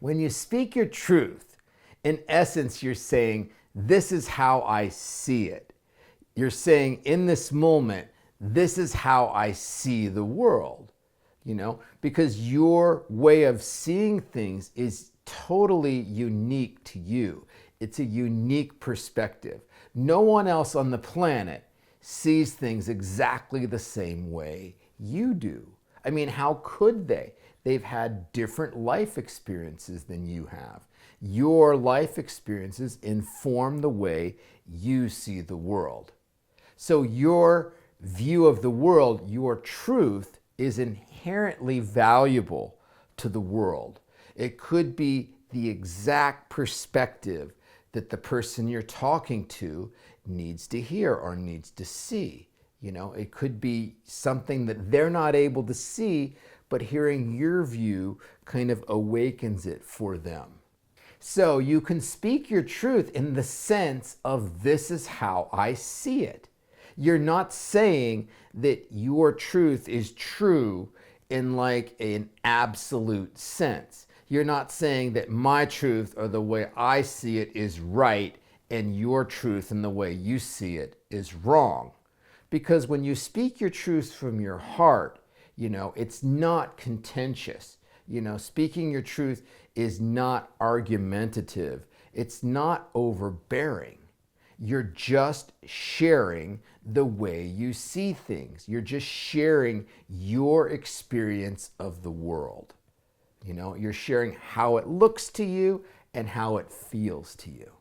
When you speak your truth, in essence, you're saying, this is how I see it. You're saying, in this moment, this is how I see the world, because your way of seeing things is totally unique to you. It's a unique perspective. No one else on the planet sees things exactly the same way you do. I mean, how could they? They've had different life experiences than you have. Your life experiences inform the way you see the world. So your view of the world, your truth, is inherently valuable to the world. It could be the exact perspective that the person you're talking to needs to hear or needs to see. It could be something that they're not able to see, but hearing your view kind of awakens it for them. So you can speak your truth in the sense of, this is how I see it. You're not saying that your truth is true in like an absolute sense. You're not saying that my truth or the way I see it is right and your truth and the way you see it is wrong. Because when you speak your truth from your heart, it's not contentious. Speaking your truth is not argumentative. It's not overbearing. You're just sharing the way you see things. You're just sharing your experience of the world. You're sharing how it looks to you and how it feels to you.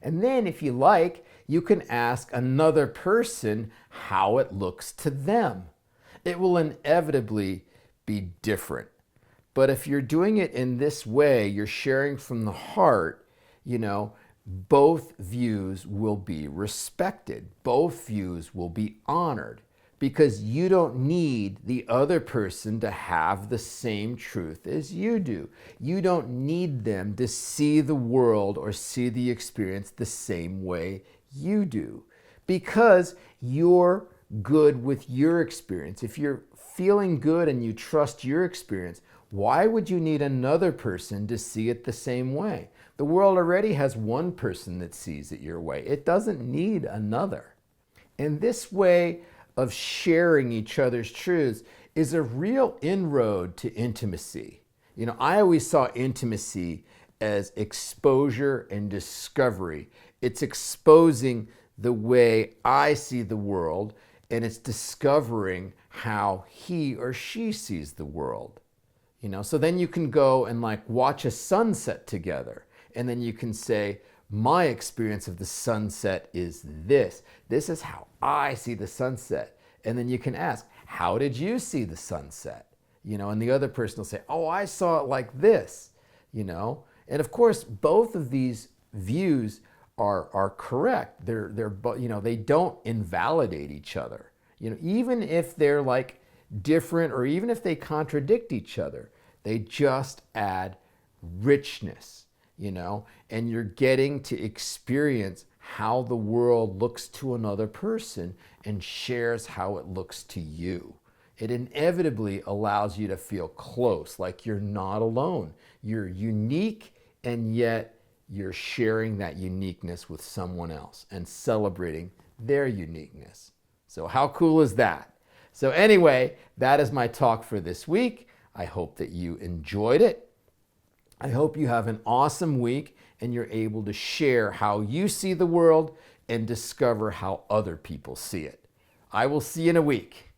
And then if you like, you can ask another person how it looks to them. It will inevitably be different. But if you're doing it in this way, you're sharing from the heart, both views will be respected. Both views will be honored, because you don't need the other person to have the same truth as you do. You don't need them to see the world or see the experience the same way you do, because you're good with your experience. If you're feeling good and you trust your experience, why would you need another person to see it the same way? The world already has one person that sees it your way. It doesn't need another. And this way of sharing each other's truths is a real inroad to intimacy. I always saw intimacy as exposure and discovery. It's exposing the way I see the world, and it's discovering how he or she sees the world. So then you can go and watch a sunset together, and then you can say, my experience of the sunset is this. This is how I see the sunset. And then you can ask, how did you see the sunset? And the other person will say, oh, I saw it like this. And of course, both of these views are correct. They don't invalidate each other. Even if they're different, or even if they contradict each other, they just add richness. And you're getting to experience how the world looks to another person and shares how it looks to you. It inevitably allows you to feel close, like you're not alone. You're unique, and yet you're sharing that uniqueness with someone else and celebrating their uniqueness. So how cool is that? So anyway, that is my talk for this week. I hope that you enjoyed it. I hope you have an awesome week and you're able to share how you see the world and discover how other people see it. I will see you in a week.